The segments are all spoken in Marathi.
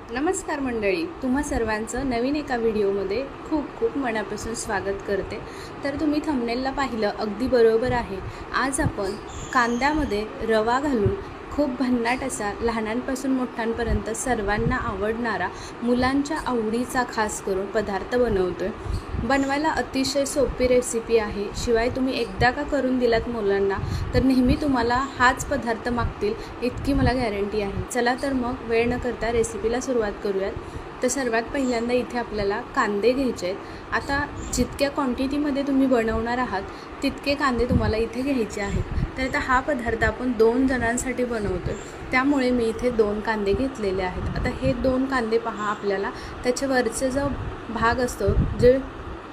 नमस्कार मंडळी, तुम्हा सर्वांचं नवीन एका व्हिडिओमध्ये खूप खूप मनापासून स्वागत करते। तर तुम्ही थंबनेलला पाहिलं अगदी बरोबर आहे। आज आपण कांद्यामध्ये रवा घालून खूप भन्नाट असा लहानांपासून मोठ्यांपर्यंत सर्वांना आवडणारा, मुलांच्या आवडीचा खास करून पदार्थ बनवतोय। बनवायला अतिशय सोपी रेसिपी आहे। शिवाय तुम्ही एकदा का करून दिलात मुलांना तर नेहमी तुम्हाला हाच पदार्थ मागतील इतकी मला गॅरंटी आहे। चला तर मग वेळ न करता रेसिपीला सुरुवात करूयात। तर सर्वात पहिल्यांदा इथे आपल्याला कांदे घ्यायचे आहेत। आता जितक्या क्वांटिटीमध्ये तुम्ही बनवणार आहात तितके कांदे तुम्हाला इथे घ्यायचे आहेत। तर आता हा पदार्थ आपण 2 जणांसाठी बनवतोय, त्यामुळे मी इथे 2 कांदे घेतलेले आहेत। आता हे 2 कांदे पहा, आपल्याला त्याच्यावरचे जो भाग असतो, जे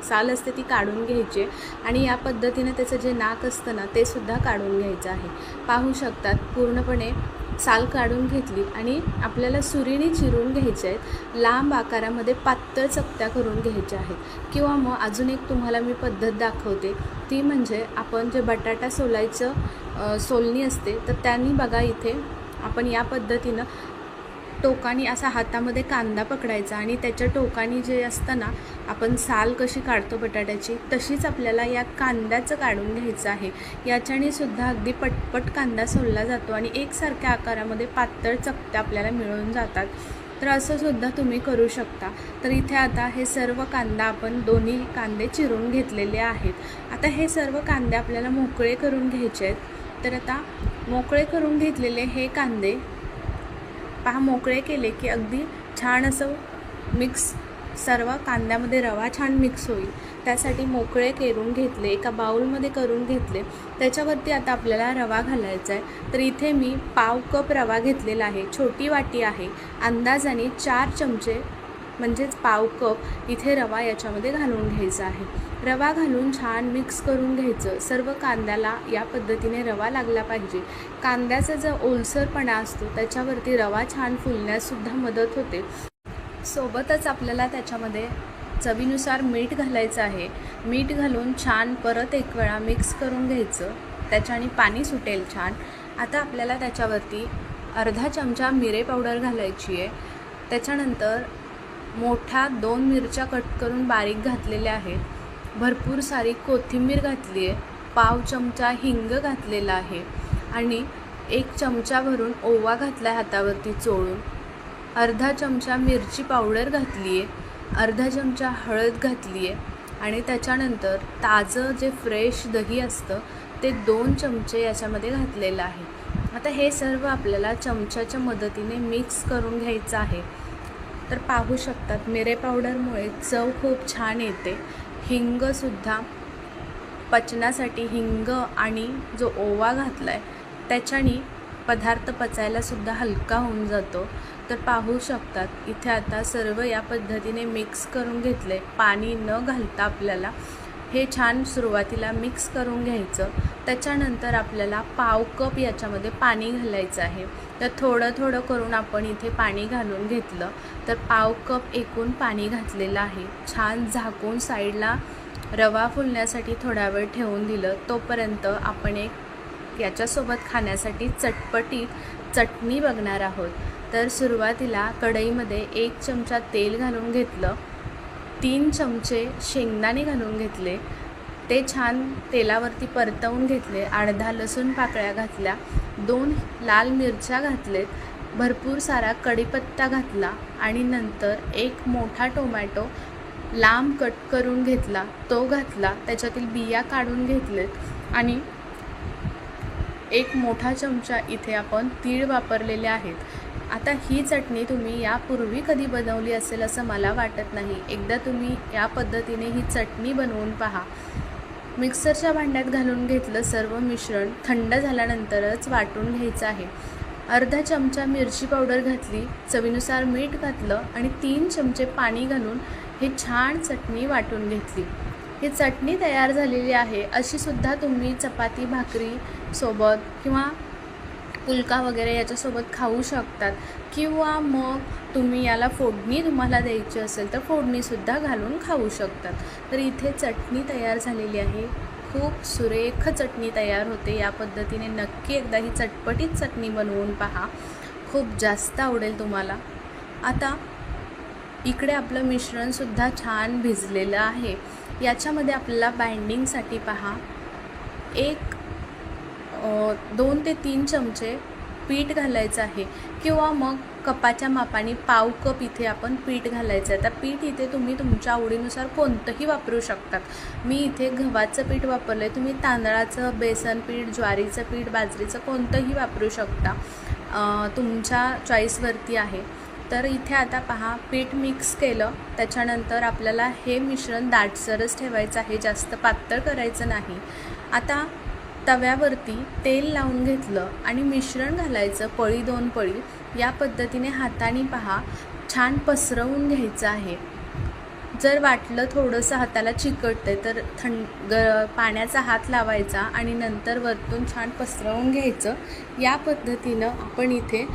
साल असते ती काढून घ्यायची आणि या पद्धतीने त्याचं जे नाक असतं ना ते सुद्धा काढून घ्यायचं आहे। पाहू शकतात पूर्णपणे साल काढून घेतली आणि आपल्याला सुरीने चिरून घ्यायचे आहेत। लांब आकारामध्ये पातळ चकत्या करून घ्यायच्या आहेत। किंवा मग अजून एक तुम्हाला मी पद्धत दाखवते, ती म्हणजे आपण जे बटाटा सोलायचं सोलणी असते तर त्यांनी बघा इथे आपण या पद्धतीनं टोकानी असा हातामध्ये कांदा पकडायचा आणि त्याच्या टोकानी जे असतं ना, आपण साल कशी काढतो बटाट्याची तशीच आपल्याला या कांद्याचं काढून घ्यायचं आहे। याच्याने सुद्धा अगदी पटपट कांदा सोलला जातो आणि एकसारख्या आकारामध्ये पातळ चकत्या आपल्याला मिळून जातात। तर असं सुद्धा तुम्ही करू शकता। तर इथे आता हे सर्व कांदा आपण दोन्ही कांदे चिरून घेतलेले आहेत। आता हे सर्व कांदे आपल्याला मोकळे करून घ्यायचे आहेत। तर आता मोकळे करून घेतलेले हे कांदे पहा, मोकळे केले की अगदी छान असं मिक्स सर्व कांद्यामध्ये रवा छान मिक्स होईल त्यासाठी मोकळे करून घेतले, एका बाउलमध्ये करून घेतले। त्याच्यावरती आता आपल्याला रवा घालायचा आहे। तर इथे मी पाव कप रवा घेतलेला आहे, छोटी वाटी आहे। अंदाजाने 4 चमचे म्हणजेच पाव कप इथे रवा याच्यामध्ये घालून घ्यायचा आहे। रवा घालून छान मिक्स करून घ्यायचं। सर्व कांद्याला या पद्धतीने रवा लागला पाहिजे। कांद्याचा जो ओलसरपणा असतो त्याच्यावरती रवा छान फुलण्याससुद्धा मदत होते। सोबतच आपल्याला त्याच्यामध्ये चवीनुसार मीठ घालायचं आहे। मीठ घालून छान परत एक वेळा मिक्स करून घ्यायचं, त्याच्याने पाणी सुटेल छान। आता आपल्याला त्याच्यावरती अर्धा चमचा मिरे पावडर घालायची आहे। त्याच्यानंतर मोठ्या 2 मिरच्या कट करून बारीक घातलेल्या आहेत। भरपूर सारी कोथिंबीर घातली आहे। पाव चमचा हिंग घातलेला आहे आणि 1 चमचा भरून ओवा घातला आहे हातावरती चोळून। अर्धा चमचा मिरची पावडर घातली आहे, अर्धा चमचा हळद घातली आहे आणि त्याच्यानंतर ताजं जे फ्रेश दही असतं ते 2 चमचे याच्यामध्ये घातलेलं आहे। आता हे सर्व आपल्याला चमच्याच्या मदतीने मिक्स करून घ्यायचं आहे। तर पाहू शकतात मिरे पावडरमुळे चव खूप छान येते। हिंगसुद्धा पचनासाठी हिंग आणि जो ओवा घातला आहे त्याच्याने पदार्थ पचायलासुद्धा हलका होऊन जातो। तर पाहू शकतात इथे आता सर्व या पद्धतीने मिक्स करून घेतले। पाणी न घालता आपल्याला हे छान सुरुवातीला मिक्स करून घ्यायचं। त्याच्यानंतर आपल्याला पाव कप याच्यामध्ये पाणी घालायचं आहे। तर थोडं थोडं करून आपण इथे पाणी घालून घेतलं। तर पाव कप एकूण पाणी घातलेलं आहे। छान झाकून साईडला रवा फुलण्यासाठी थोडा वेळ ठेवून दिलं। तोपर्यंत आपण एक याच्यासोबत खाण्यासाठी चटपटीत चटणी बघणार आहोत। तर सुरुवातीला कढईमध्ये 1 चमचा तेल घालून घेतलं, 3 चमचे शेंगदाणे घालून घेतले, ते छान तेलावरती परतवून घेतले। अर्धा लसूण पाकळ्या घातल्या, 2 लाल मिरच्या घातलेत, भरपूर सारा कढीपत्ता घातला आणि नंतर 1 मोठा टोमॅटो लांब कट करून घेतला, तो घातला, त्याच्यातील बिया काढून घेतलेत आणि 1 मोठा चमचा इथे आपण तीळ वापरलेले आहेत। आता ही चटणी तुम्ही यापूर्वी कधी बनवली असेल असं मला वाटत नाही। एकदा तुम्ही या पद्धतीने ही चटणी बनवून पहा। मिक्सरच्या भांड्यात घालून घेतलं सर्व मिश्रण, थंड झाल्यानंतरच वाटून घ्यायचं आहे। अर्धा चमचा मिरची पावडर घातली, चवीनुसार मीठ घातलं आणि 3 चमचे पाणी घालून हे छान चटणी वाटून घेतली। ही चटणी तयार झालेली आहे। अशीसुद्धा तुम्ही चपाती भाकरी सोबत किंवा पुलका वगैरे याच्यासोबत खाऊ शकतात किंवा मग तुम्ही याला फोडणी तुम्हाला द्यायची असेल तर फोडणीसुद्धा घालून खाऊ शकतात। तर इथे चटणी तयार झालेली आहे। खूप सुरेख चटणी तयार होते। या पद्धतीने नक्की एकदा ही चटपटीत चटणी बनवून पहा, खूप जास्त आवडेल तुम्हाला। आता इकडे आपलं मिश्रणसुद्धा छान भिजलेलं आहे. याच्यामध्ये आपल्याला बाइंडिंगसाठी पहा 2 ते 3 चमचे पीठ घालायचं आहे किंवा मग कपाच्या मापाने पाव कप इथे आपण पीठ घालायचं आहे. आता पीठ इथे तुम्ही तुमच्या आवडीनुसार कोणतंही वापरू शकतात. मी इथे गव्हाचं पीठ वापरलं आहे. तुम्ही तांदळाचं, बेसन पीठ, ज्वारीचं पीठ, बाजरीचं कोणतंही वापरू शकता. तुमच्या चॉईसवरती आहे. तर इथे आता पहा पीठ मिक्स केलं. त्याच्यानंतर आपल्याला हे मिश्रण दाटसरच ठेवायचं आहे, जास्त पातळ करायचं नाही. आता तव्यावरती तेल लावून घेतलं आणि मिश्रण घालायचं पळी 2 पळी. या पद्धतीने हाताने पहा छान पसरवून घ्यायचं आहे. जर वाटलं थोडंसं हाताला चिकटतंय तर पाण्याचा हात लावायचा आणि नंतर वरतून छान पसरवून घ्यायचं. या पद्धतीनं आपण इथे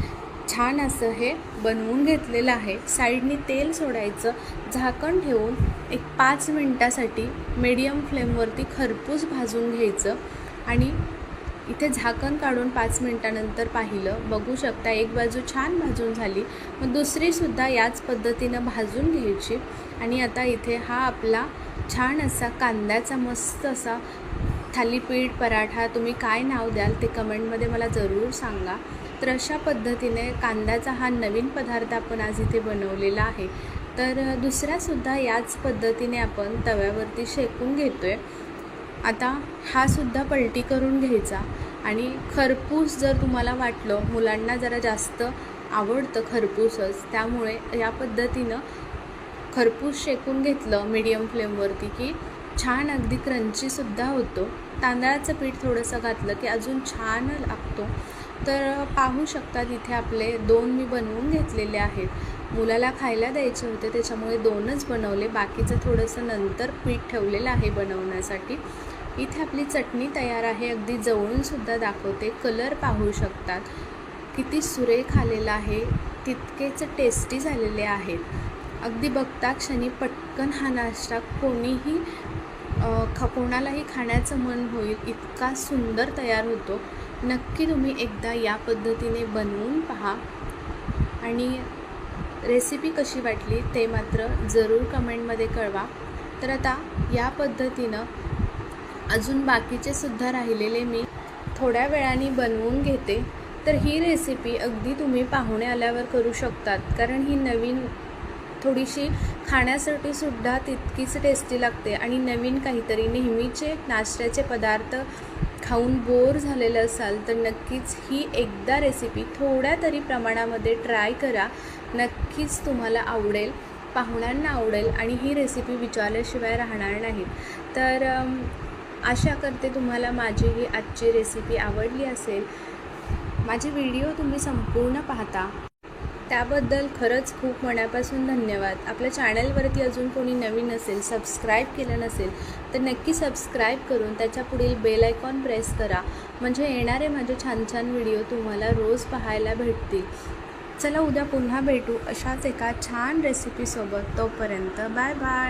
छान असं हे बनवून घेतलेलं आहे. साईडनी तेल सोडायचं, झाकण ठेवून एक 5 मिनटासाठी मीडियम फ्लेमवरती खरपूस भाजून घ्यायचं. आणि इथे झाकण काढून 5 मिनटानंतर पाहिलं, बघू शकता एक बाजू छान भाजून झाली. मग दुसरीसुद्धा याच पद्धतीनं भाजून घ्यायची. आणि आता इथे हा आपला छान असा कांद्याचा मस्त असा थालीपीठ, पराठा, तुम्ही काय नाव द्याल ते कमेंटमध्ये मला जरूर सांगा. तर अशा पद्धतीने कांद्याचा हा नवीन पदार्थ आपण आज इथे बनवलेला आहे. तर दुसऱ्यासुद्धा याच पद्धतीने आपण तव्यावरती शेकून घेतो आहे. आता हा सुद्धा पलटी करून घ्यायचा. आणि खरपूस जर तुम्हाला वाटलं, मुलांना जरा जास्त आवडतं खरपूसच, त्यामुळे या पद्धतीनं खरपूस शेकून घेतलं मीडियम फ्लेमवरती की छान अगदी क्रंचीसुद्धा होतो. तांदळाचं पीठ थोडंसं घातलं की अजून छान लागतो. तर पाहू शकतात इथे आपले 2 मी बनवून घेतलेले आहेत. मुलाला खायला द्यायचे होते त्याच्यामुळे 2च बनवले, बाकीचं थोडंसं नंतर पीठ ठेवलेलं आहे बनवण्यासाठी. इथे आपली चटणी तयार आहे. अगदी जवळूनसुद्धा दाखवते. कलर पाहू शकतात किती सुरेख आलेला आहे, तितकेच टेस्टी झालेले आहेत. अगदी बघता क्षणी पटकन हा नाश्ता कोणालाही खाण्याचं मन होईल इतका सुंदर तयार होतो. नक्की तुम्ही एकदा या पद्धतीने बनवून पहा आणि रेसिपी कशी वाटली ते मात्र जरूर कमेंटमध्ये कळवा. तर आता या पद्धतीनं अजून बाकीचे सुद्धा राहिलेले मी थोड्या वेळाने बनवून घेते. तर ही रेसिपी अगदी तुम्ही पाहुणे आल्यावर करू शकतात, कारण ही नवीन थोडीशी खाण्यासाठी सुद्धा तितकीच टेस्टी लागते. आणि नवीन काहीतरी, नेहमीचे नाश्त्याचे पदार्थ खाऊन बोर झालेलं असाल तर नक्कीच ही एकदा रेसिपी थोड्या तरी प्रमाणामध्ये ट्राय करा. नक्कीच तुम्हाला आवडेल, पाहुण्यांना आवडेल आणि ही रेसिपी विचारल्याशिवाय राहणार नाही. तर आशा करते तुम्हाला माझी ही आजची रेसिपी आवडली असेल. माझे व्हिडिओ तुम्ही संपूर्ण पाहता त्याबद्दल खरंच खूप मनापासून धन्यवाद. आपल्या चॅनलवरती अजून कोणी नवीन असेल, सबस्क्राईब केलं नसेल तर नक्की सबस्क्राईब करून त्याच्या पुढील बेल आयकॉन प्रेस करा, म्हणजे येणारे माझे छान छान व्हिडिओ तुम्हाला रोज पाहायला भेटतील. चला उद्या पुन्हा भेटू अशाच एका छान रेसिपीसोबत. तोपर्यंत बाय बाय.